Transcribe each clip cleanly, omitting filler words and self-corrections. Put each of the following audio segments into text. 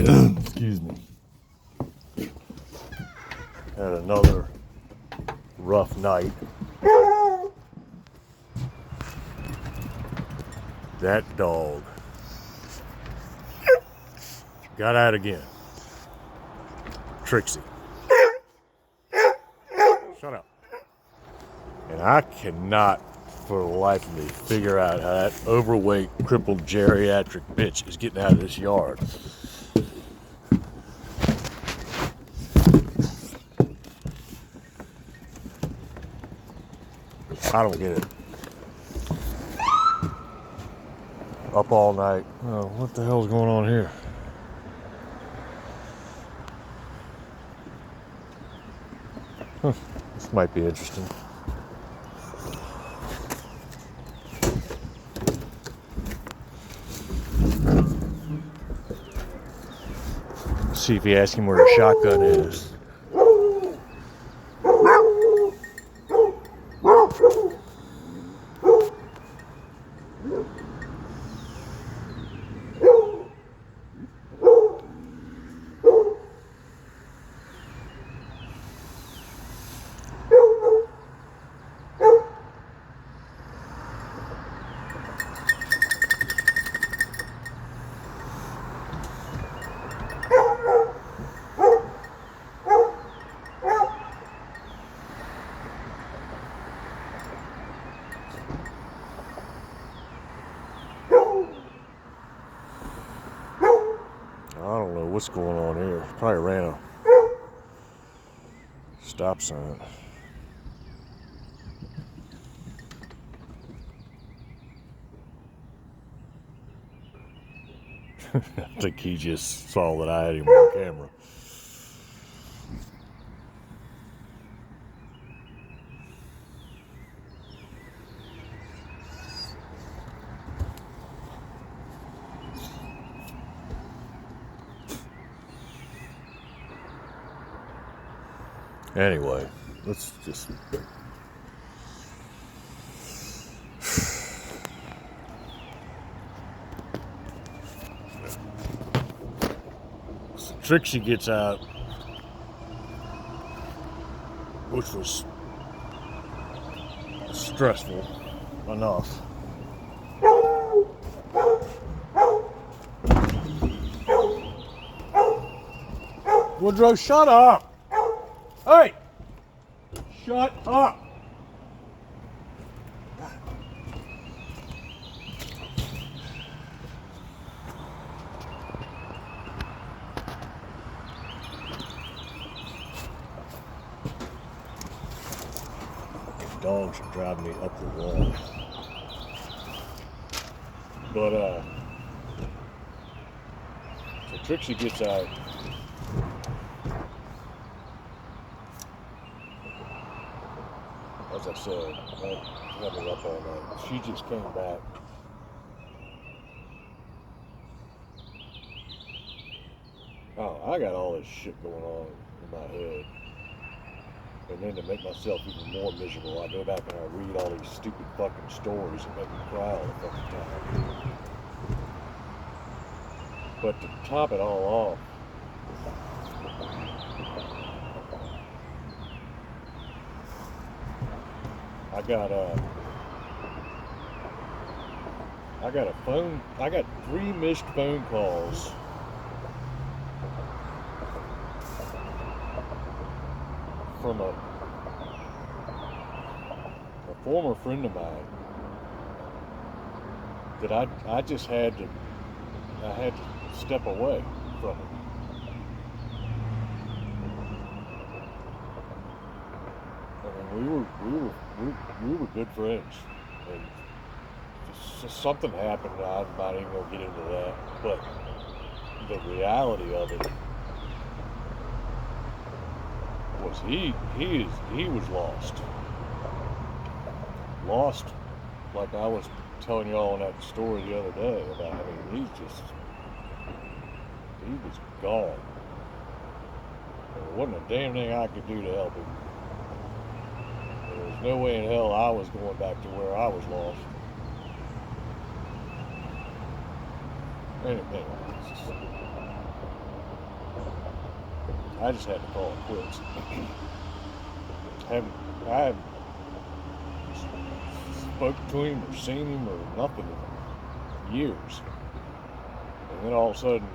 Excuse me. Had another rough night. That dog got out again. Trixie. Shut up. And I cannot for the life of me figure out how that overweight, crippled geriatric bitch is getting out of this yard. I don't get it. Up all night. Oh, what the hell's going on here? This might be interesting. See if you ask him where the shotgun is. I don't know what's going on here. Probably ran a stop sign. I think he just saw that I had him on camera. Anyway, let's just... So Trixie gets out, which was stressful enough. Woodrow, shut up! Hey! Shut up! Dogs are driving me up the wall. But, so Trixie gets out. As I said, I had her up all night. She just came back. Oh, I got all this shit going on in my head. And then to make myself even more miserable, I go back and I read all these stupid fucking stories that make me cry all the fucking time. But to top it all off, I got 3 missed phone calls from a former friend of mine that I just had to step away from it. I mean, we were good friends, and just something happened. I'm not even gonna get into that, but the reality of it was he was lost, like I was telling y'all in that story the other day about. I mean, he was gone. There wasn't a damn thing I could do to help him. There was no way in hell I was going back to where I was lost. Anyway, I just had to call it quits. I haven't spoke to him or seen him or nothing in years. And then all of a sudden,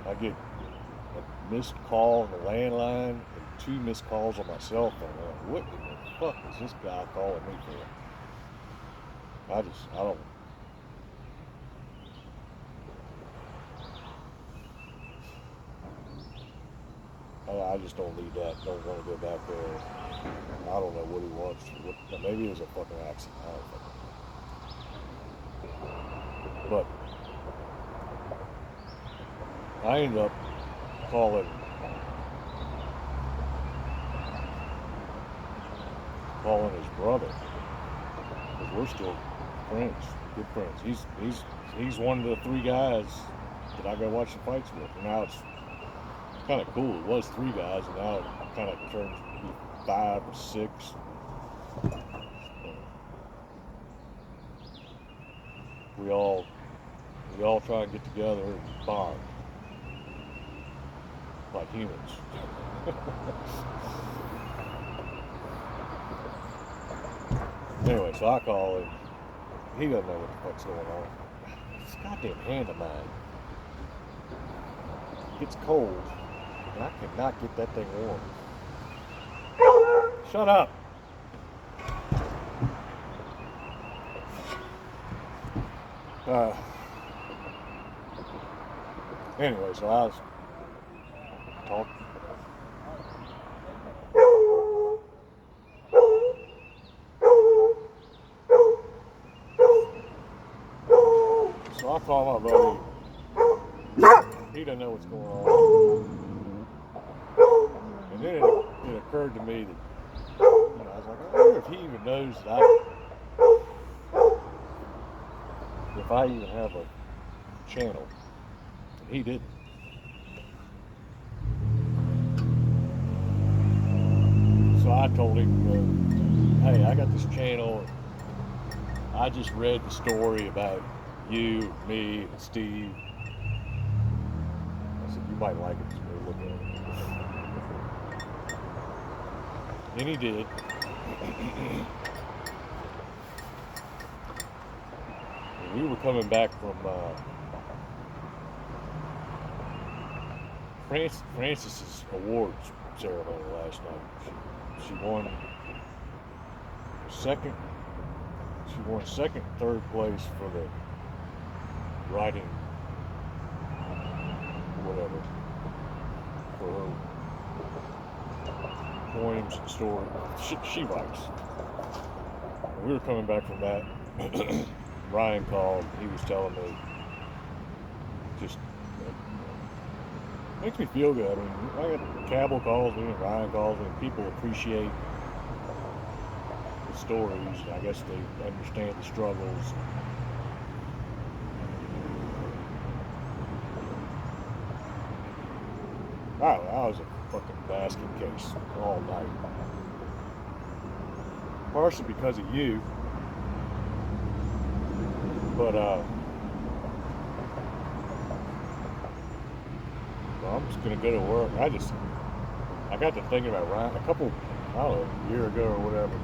I get a missed call on the landline and 2 missed calls on my cell phone. I'm like, what in the fuck is this guy calling me for? I don't. I just don't need that. Don't want to go back there. I don't know what he wants. Maybe it was a fucking accident. I don't fucking know. But I ended up calling his brother, because we're still friends, good friends. He's one of the 3 guys that I go watch the fights with. And now it's kind of cool. It was 3 guys, and now it kind of turns to be 5 or 6. We all try and get together and bond like humans. Anyway, so I call him. He doesn't know what the fuck's going on. This goddamn hand of mine gets cold, and I cannot get that thing warm. Shut up. Anyway, so I was talking. So I call my buddy. He doesn't know what's going on. And then it occurred to me that, I was like, I wonder if he even knows that if I even have a channel. And he didn't. So I told him, hey, I got this channel. I just read the story about you, me, and Steve. I said, you might like it, so look at it. And he did. And we were coming back from Francis's awards ceremony last night. She won second. She won second, third place for the writing, whatever, for her poems and stories. She writes. And we were coming back from that. Ryan called. He was telling me, just makes me feel good. I mean, I got Cabell calls me and Ryan calls me, and people appreciate the stories. I guess they understand the struggles. I was a fucking basket case all night. Partially because of you, but I'm just gonna go to work. I got to thinking about Ryan a year ago or whatever.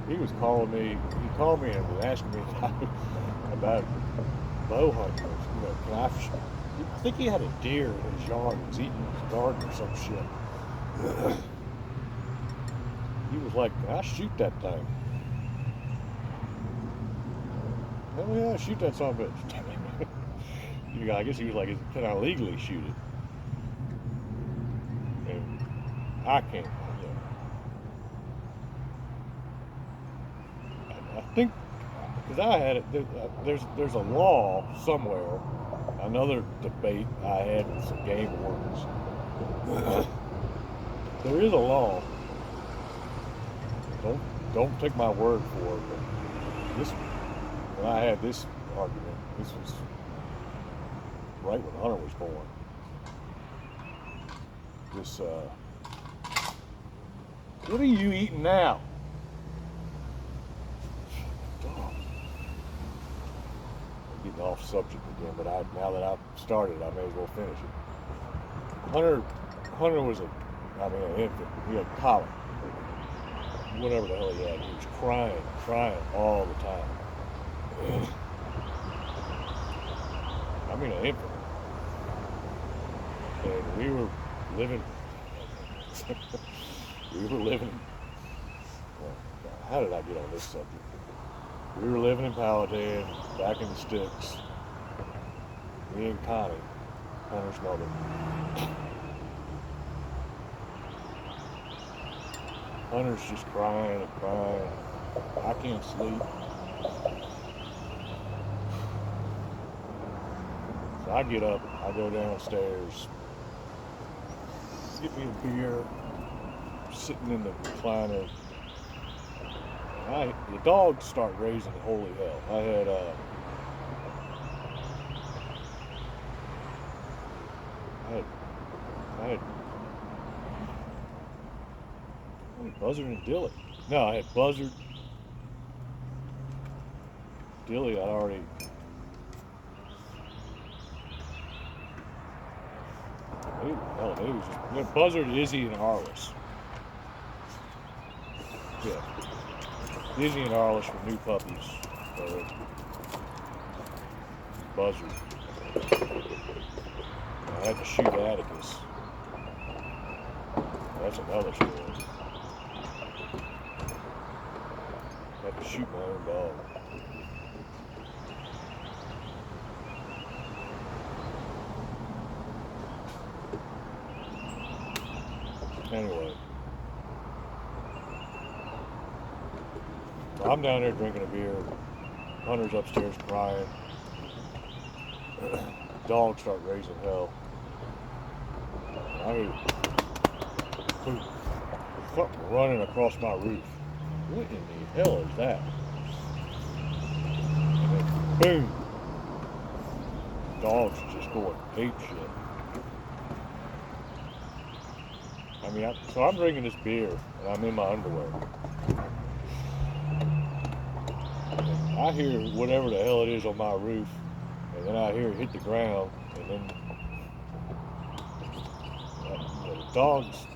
He was calling me. He called me and was asking me about bow hunters. I think he had a deer in his yard. He was eating his garden or some shit. He was like, "Can I shoot that thing?" Hell yeah, shoot that son of a bitch. I guess he was like, "Can I legally shoot it?" And I can't. I think because I had it. There's a law somewhere. Another debate I had with some game wardens. There is a law. Don't take my word for it, but when I had this argument, this was right when Hunter was born. What are you eating now? getting off subject again, but now that I've started, I may as well finish it. Hunter was an infant. He had colic, whatever the hell he had. He was crying all the time. I mean, an infant. And we were living. Well, how did I get on this subject? We were living in Powhatan, back in the sticks. Me and Connie, Hunter's mother. Hunter's just crying and crying. I can't sleep. So I get up, I go downstairs, get me a beer, sitting in the recliner. The dogs start raising holy hell. I had Buzzard and Dilly. No, I had Buzzard. Dilly, I'd already. It was just Buzzard, Izzy, and Arliss. Yeah. Izzy and Arliss were new puppies. Buzzard. I had to shoot Atticus. That's another story. I had to shoot my own dog. Anyway. I'm down there drinking a beer. Hunter's upstairs crying. Dogs start raising hell. I hear something running across my roof. What in the hell is that? And then boom! Dogs just going ape shit. So I'm drinking this beer and I'm in my underwear. And I hear whatever the hell it is on my roof, and then I hear it hit the ground, and then the dogs.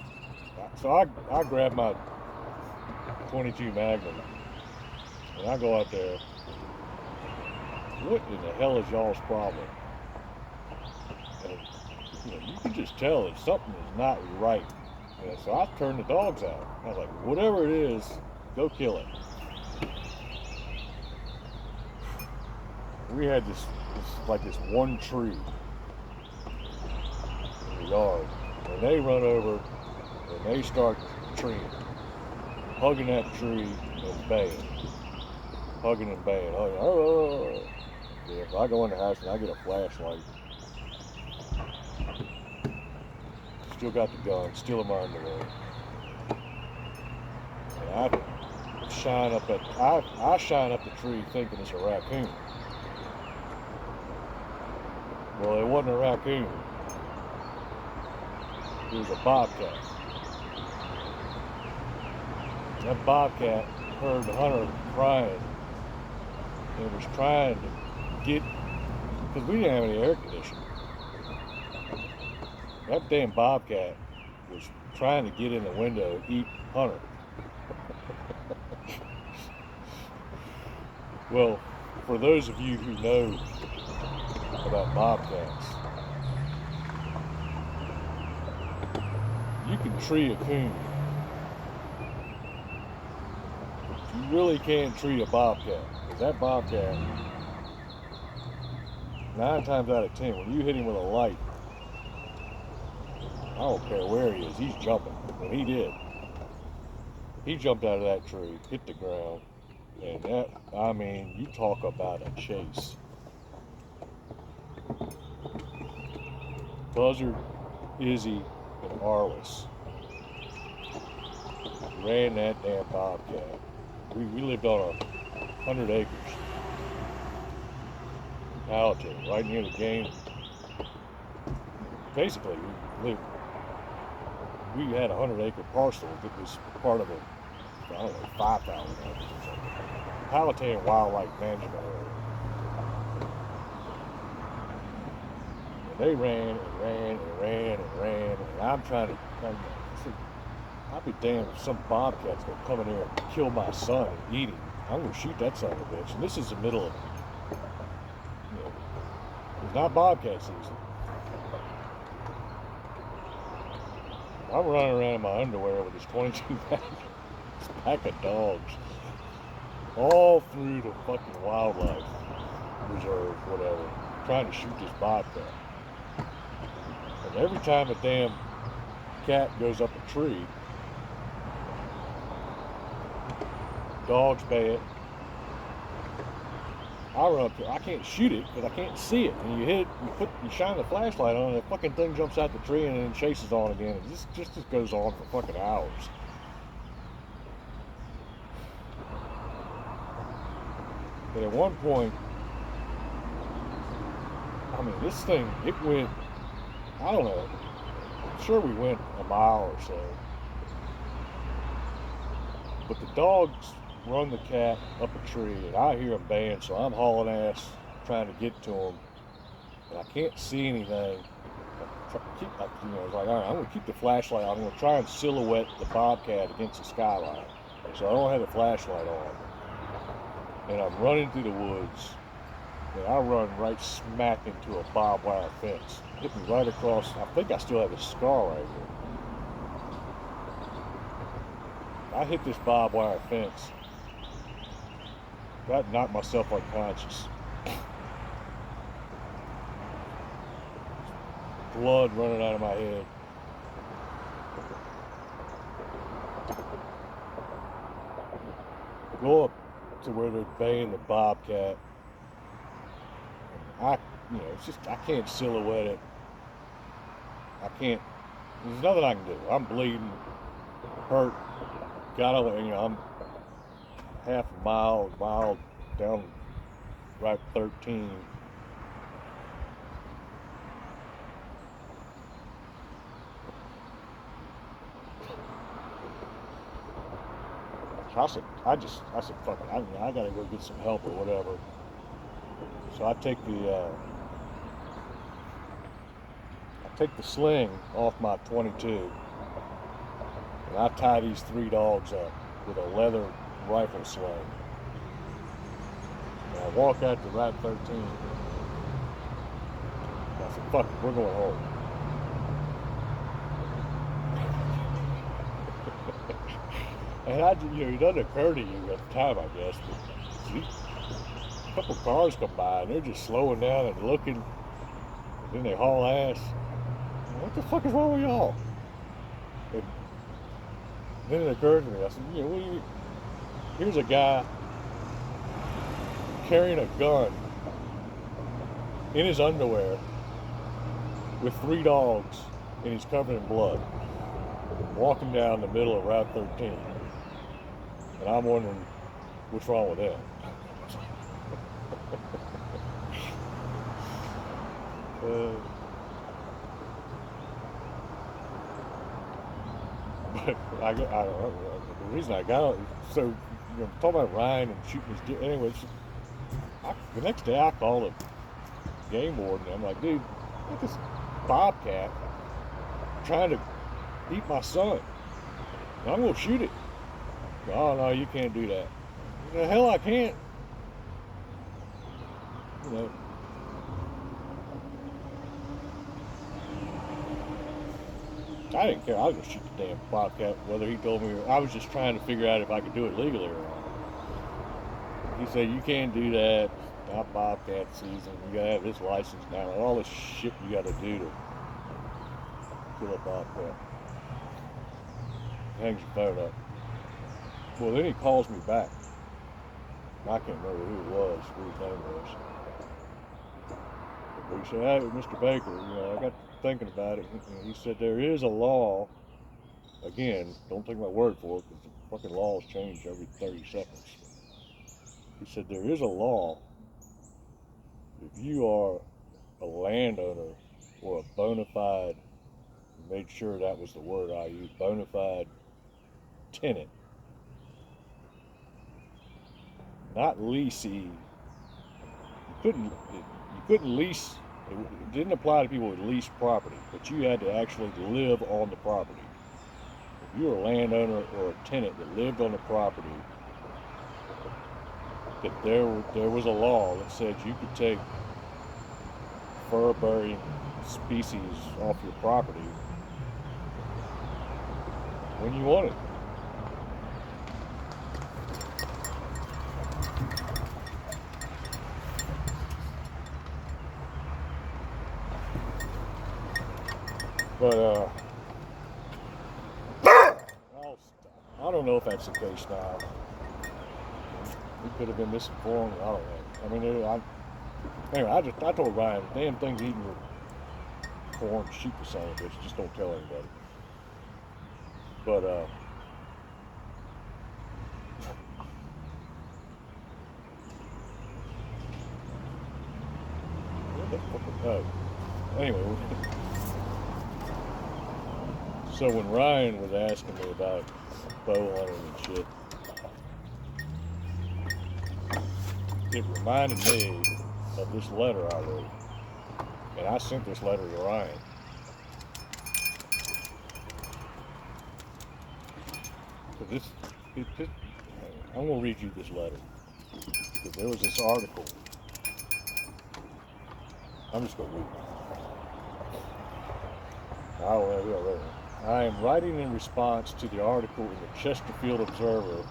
So I grab my 22 Magnum and I go out there. What in the hell is y'all's problem? And you can just tell that something is not right. So I turned the dogs out. I was like, whatever it is, go kill it. We had this one tree in the yard, and they run over and they start treeing, hugging that tree and baying, hugging and baying. Oh, yeah, so I go in the house and I get a flashlight. Still got the gun, still in my underwear. And I shine up the tree thinking it's a raccoon. Well, it wasn't a raccoon. It was a bobcat. That bobcat heard Hunter crying and was trying to get, because we didn't have any air conditioning. That damn bobcat was trying to get in the window and eat Hunter. Well, for those of you who know about bobcats, you can tree a coon, but you really can't tree a bobcat, because that bobcat, 9 times out of 10, when you hit him with a light, I don't care where he is, he's jumping. And he did. He jumped out of that tree, hit the ground, and you talk about a chase. Buzzard, Izzy, and Arliss ran that damn bobcat. We lived on 100 acres. Powhatan, right near the game. Basically, we had a 100-acre parcel that was part of 5,000 acres or something. Powhatan Wildlife Management Area. They ran and ran and ran and ran, and I'm trying to. I'll be damned if some bobcat's gonna come in here and kill my son and eat him. I'm gonna shoot that son of a bitch. And this is the middle of, it's not bobcat season. I'm running around in my underwear with this 22 pack of dogs all through the fucking wildlife reserve, whatever, trying to shoot this bobcat. And every time a damn cat goes up a tree, dogs bay it. I run up there. I can't shoot it because I can't see it. And you hit it, you shine the flashlight on, and the fucking thing jumps out the tree and then chases on again. And this just goes on for fucking hours. But at one point, I mean, this thing, it went, I don't know, I'm sure we went a mile or so. But the dogs run the cat up a tree, and I hear them baying, so I'm hauling ass trying to get to them, and I can't see anything. It's like, all right, I'm going to keep the flashlight on. I'm going to try and silhouette the bobcat against the skyline. So I don't have the flashlight on. And I'm running through the woods, and I run right smack into a barbed wire fence. Hit me right across. I think I still have a scar right here. I hit this barbed wire fence. That knocked myself unconscious. Blood running out of my head. Go up to where they're baying the bobcat. It's just, I can't silhouette it. I can't, there's nothing I can do. I'm bleeding, hurt, got over, I'm half a mile down Route 13. So I said, fuck it, I gotta go get some help or whatever. So I take the sling off my 22, and I tie these 3 dogs up with a leather rifle sling. And I walk out to Route 13. I said, fuck it, we're going home. And it doesn't occur to you at the time, I guess, but a couple cars come by and they're just slowing down and looking, and then they haul ass. What the fuck is wrong with y'all? And then it occurred to me, I said, here's a guy carrying a gun in his underwear with 3 dogs, and he's covered in blood, walking down the middle of Route 13. And I'm wondering what's wrong with him. But the reason I got so talking about Ryan and shooting his deer. Anyways, the next day I called a game warden. And I'm like, dude, look at this bobcat trying to eat my son. And I'm gonna shoot it. Oh no, you can't do that. The hell I can't. I didn't care. I was gonna shoot the damn bobcat. Whether he told me, I was just trying to figure out if I could do it legally or not. He said you can't do that. It's not bobcat season. You gotta have this license now. And all this shit you gotta do to kill a bobcat. Hangs your phone up. Well, then he calls me back. I can't remember who it was, who his name was. But he said, hey, Mr. Baker, I got thinking about it. And he said there is a law. Again, don't take my word for it, because the fucking laws change every 30 seconds. He said there is a law. If you are a landowner or a bona fide, made sure that was the word I used, bona fide tenant, not leasee. You couldn't lease It didn't apply to people with leased property, but you had to actually live on the property. If you were a landowner or a tenant that lived on the property, that there was a law that said you could take fur-bearing species off your property when you wanted. But I don't know if that's the case now. We could have been misinformed. I don't know. I mean, anyway, I told Ryan, damn thing's eating your corn, shoot the son of a bitch. Just don't tell anybody. But what the fuck? Oh, anyway. So when Ryan was asking me about bow hunting and shit, it reminded me of this letter I wrote. And I sent this letter to Ryan. So I'm going to read you this letter. Because there was this article. I'm just going to read it. I don't know who I wrote it. I am writing in response to the article in the Chesterfield Observer,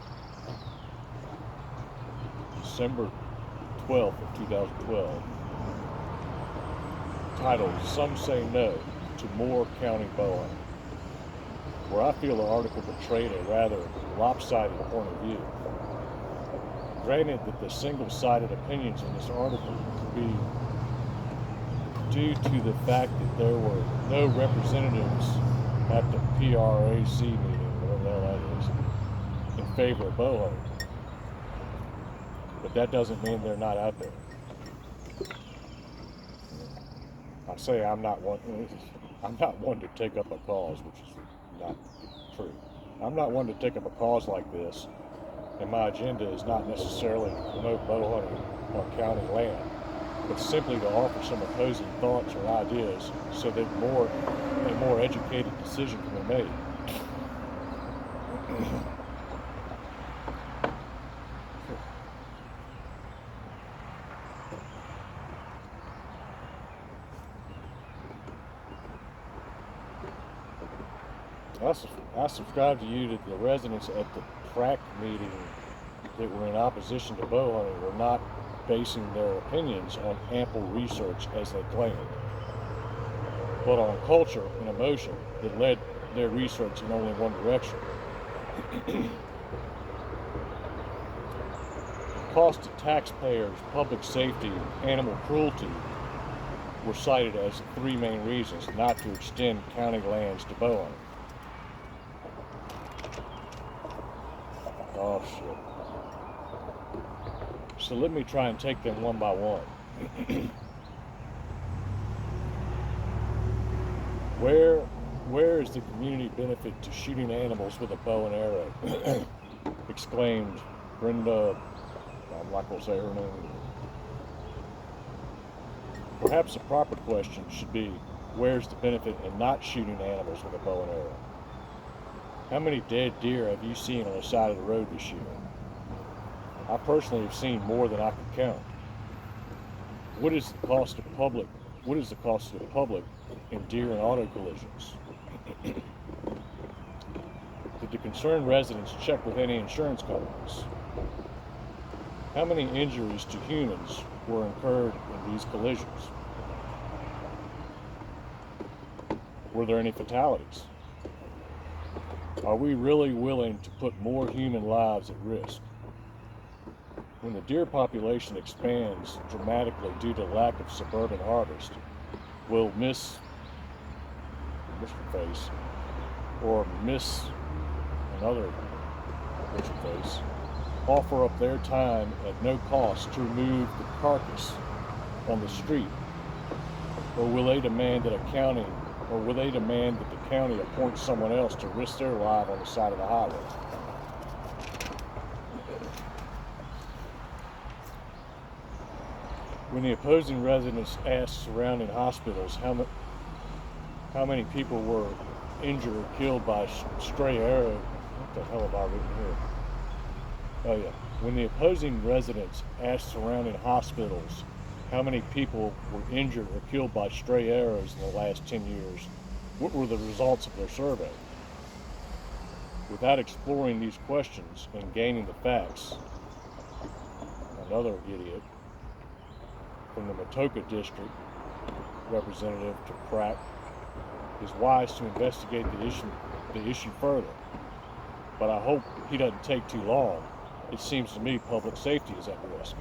December 12th of 2012, titled, "Some Say No to More County Bow Hunting," where I feel the article portrayed a rather lopsided point of view. Granted that the single-sided opinions in this article could be due to the fact that there were no representatives at the PRAC meeting, whatever the hell that is, in favor of bow hunting. But that doesn't mean they're not out there. I say I'm not one to take up a cause, which is not true. I'm not one to take up a cause like this, and my agenda is not necessarily to promote bow hunting on county land, but simply to offer some opposing thoughts or ideas so that a more educated decision can be made. I subscribe to you that the residents at the PRAC meeting that were in opposition to bow hunting were not basing their opinions on ample research as they claimed, but on culture and emotion that led their research in only one direction. Cost to taxpayers, public safety, and animal cruelty were cited as the three main reasons not to extend county lands to bow hunting. Oh shit. So let me try and take them one by one. Where is the community benefit to shooting animals with a bow and arrow? Exclaimed Brenda, I'm not going to say her name. Perhaps the proper question should be, where's the benefit in not shooting animals with a bow and arrow? How many dead deer have you seen on the side of the road this year? I personally have seen more than I can count. What is the cost to the public in deer and auto collisions? Did the concerned residents check with any insurance companies? How many injuries to humans were incurred in these collisions? Were there any fatalities? Are we really willing to put more human lives at risk? When the deer population expands dramatically due to lack of suburban harvest, will Mr. Face or Miss another Mr. Face offer up their time at no cost to remove the carcass on the street? Or will they demand that the county appoint someone else to risk their life on the side of the highway? When the opposing residents asked surrounding hospitals how many people were injured or killed by stray arrow, what the hell have I written here? Oh yeah. When the opposing residents asked surrounding hospitals how many people were injured or killed by stray arrows in the last 10 years, what were the results of their survey? Without exploring these questions and gaining the facts, another idiot from the Matoka district, Representative to Pratt, is wise to investigate the issue further. But I hope he doesn't take too long. It seems to me public safety is at risk.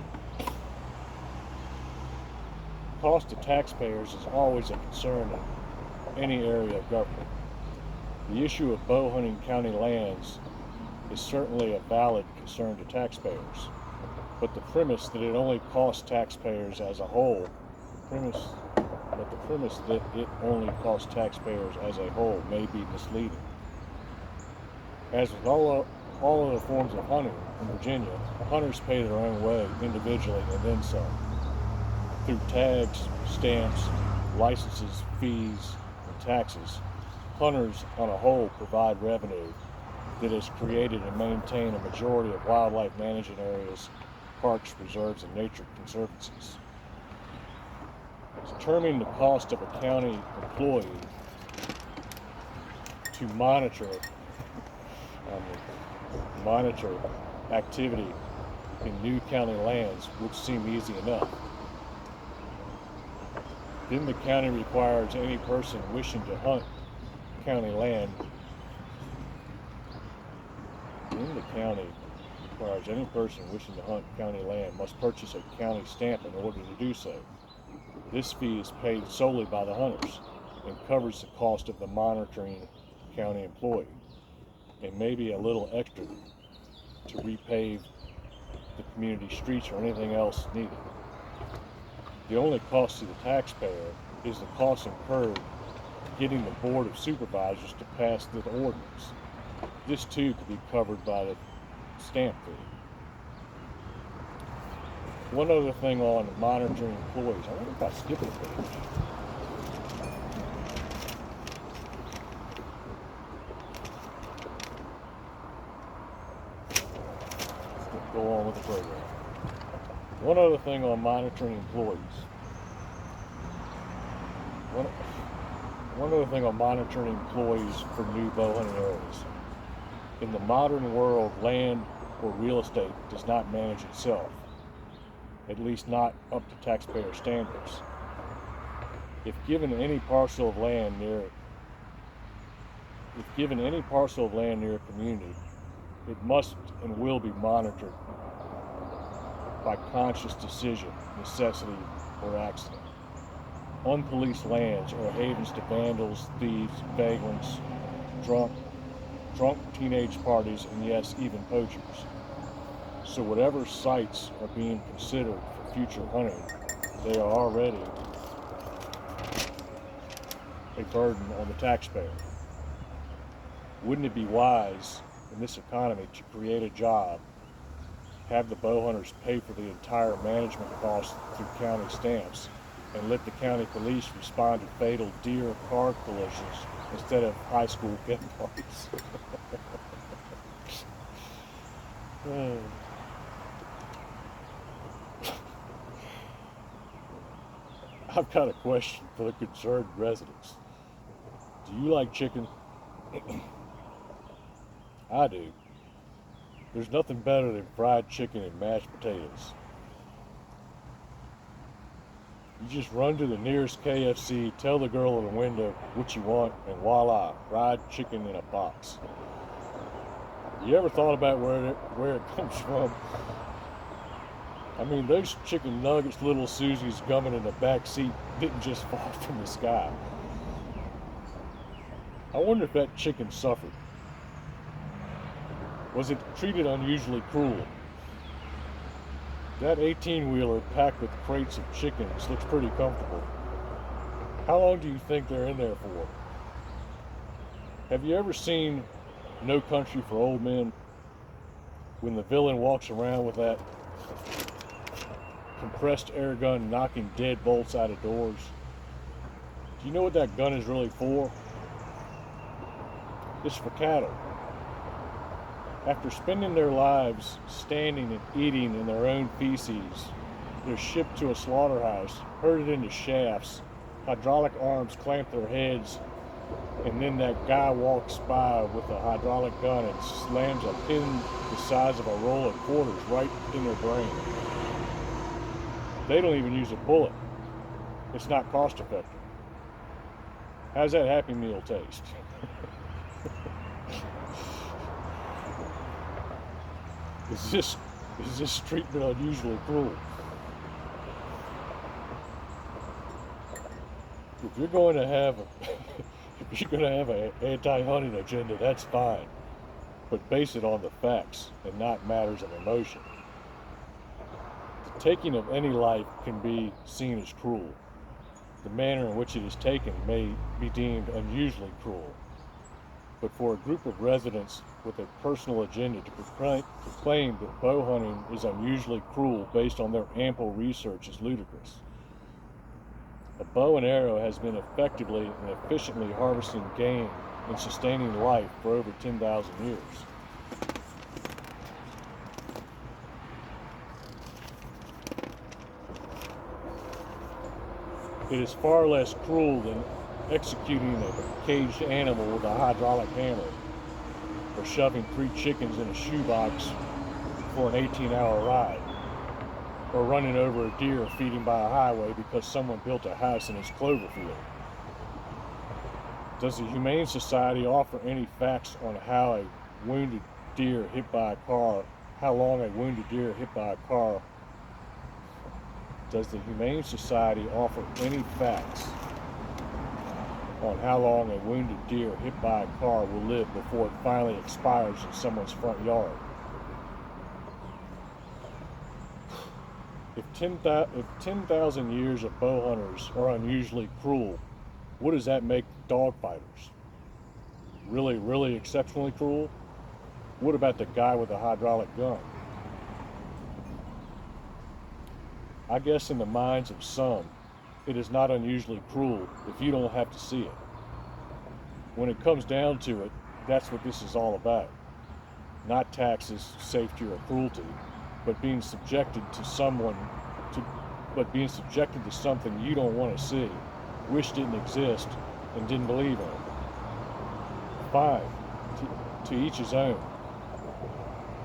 Cost to taxpayers is always a concern in any area of government. The issue of bow hunting county lands is certainly a valid concern to taxpayers, but the premise that it only costs taxpayers as a whole, may be misleading. As with all other forms of hunting in Virginia, hunters pay their own way individually and then some, through tags, stamps, licenses, fees, and taxes. Hunters on a whole provide revenue that has created and maintained a majority of wildlife management areas, parks, reserves, and nature conservancies. Determining the cost of a county employee to monitor activity in new county lands would seem easy enough. Then the county requires any person wishing to hunt county land must purchase a county stamp in order to do so. This fee is paid solely by the hunters and covers the cost of the monitoring county employee, and maybe a little extra to repave the community streets or anything else needed. The only cost to the taxpayer is the cost incurred getting the Board of Supervisors to pass the ordinance. This too could be covered by the stamp fee. One other thing on monitoring employees. I wonder if I skipped a page. Let's go on with the program. One other thing on monitoring employees. One other thing on monitoring employees for new bow hunting areas. In the modern world, land or real estate does not manage itself, at least not up to taxpayer standards. If given any parcel of land near a community, it must and will be monitored by conscious decision, necessity, or accident. Unpoliced lands are havens to vandals, thieves, vagrants, drunk teenage parties, and yes, even poachers. So whatever sites are being considered for future hunting, they are already a burden on the taxpayer. Wouldn't it be wise in this economy to create a job, have the bow hunters pay for the entire management costs through county stamps, and let the county police respond to fatal deer or car collisions instead of high school gun parties? I've got a question for the concerned residents. Do you like chicken? I do. There's nothing better than fried chicken and mashed potatoes. You just run to the nearest KFC, tell the girl in the window what you want, and voila, fried chicken in a box. You ever thought about where it comes from? I mean, those chicken nuggets Little Susie's gumming in the back seat didn't just fall from the sky. I wonder if that chicken suffered. Was it treated unusually cruel? That 18-wheeler packed with crates of chickens looks pretty comfortable. How long do you think they're in there for? Have you ever seen No Country for Old Men? When the villain walks around with that compressed air gun knocking dead bolts out of doors. Do you know what that gun is really for? It's for cattle. After spending their lives standing and eating in their own feces, they're shipped to a slaughterhouse, herded into shafts, hydraulic arms clamp their heads, and then that guy walks by with a hydraulic gun and slams a pin the size of a roll of quarters right in their brain. They don't even use a bullet. It's not cost effective. How's that Happy Meal taste? Is this treatment unusually cruel? If you're going to have an anti-hunting agenda, that's fine, but base it on the facts and not matters of emotion. The taking of any life can be seen as cruel. The manner in which it is taken may be deemed unusually cruel. But for a group of residents with a personal agenda to proclaim that bow hunting is unusually cruel based on their ample research is ludicrous. A bow and arrow has been effectively and efficiently harvesting game and sustaining life for over 10,000 years. It is far less cruel than executing a caged animal with a hydraulic hammer, or shoving 3 chickens in a shoebox for an 18-hour ride, or running over a deer feeding by a highway because someone built a house in his clover field. Does the Humane Society offer any facts on how a wounded deer hit by a car, how long a wounded deer hit by a car? Does the Humane Society offer any facts on how long a wounded deer hit by a car will live before it finally expires in someone's front yard? If 10,000 years of bow hunters are unusually cruel, what does that make dog fighters? Really, really exceptionally cruel? What about the guy with the hydraulic gun? I guess in the minds of some, it is not unusually cruel if you don't have to see it. When it comes down to it, that's what this is all about. Not taxes, safety, or cruelty, but being subjected to something you don't want to see, wish didn't exist, and didn't believe in. Fine, to each his own.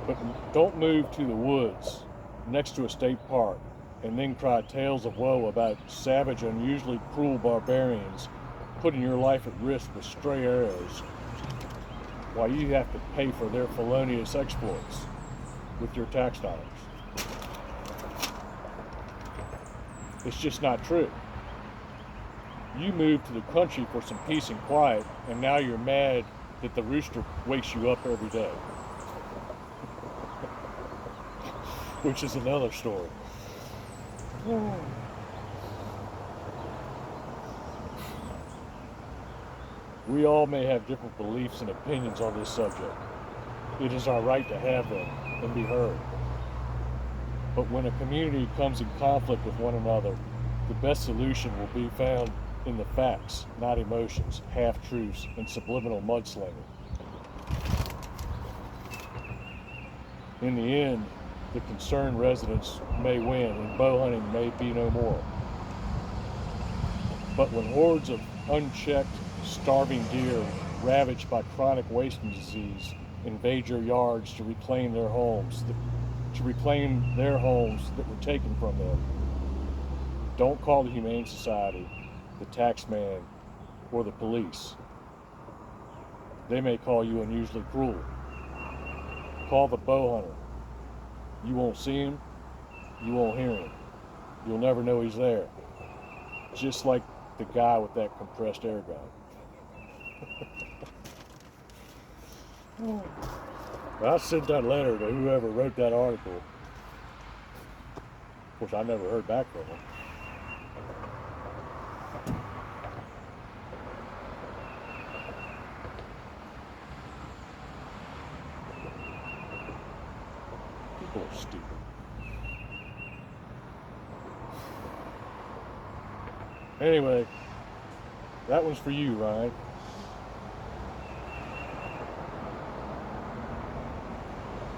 But don't move to the woods next to a state park and then cry tales of woe about savage, unusually cruel barbarians putting your life at risk with stray arrows while you have to pay for their felonious exploits with your tax dollars. It's just not true. You moved to the country for some peace and quiet, and now you're mad that the rooster wakes you up every day. Which is another story. We all may have different beliefs and opinions on this subject. It is our right to have them and be heard. But when a community comes in conflict with one another, the best solution will be found in the facts, not emotions, half-truths, and subliminal mudslinging. In the end, the concerned residents may win and bow hunting may be no more. But when hordes of unchecked, starving deer ravaged by chronic wasting disease invade your yards to reclaim their homes that were taken from them, don't call the Humane Society, the tax man, or the police. They may call you unusually cruel. Call the bow hunter. You won't see him, you won't hear him. You'll never know he's there. Just like the guy with that compressed air gun. I sent that letter to whoever wrote that article. Of course, I never heard back from him. People are stupid. Anyway, that one's for you, Ryan.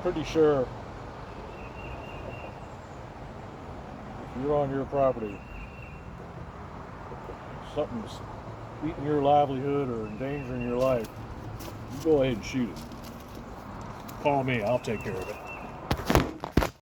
Pretty sure if you're on your property, something's eating your livelihood or endangering your life, you go ahead and shoot it. Call me, I'll take care of it.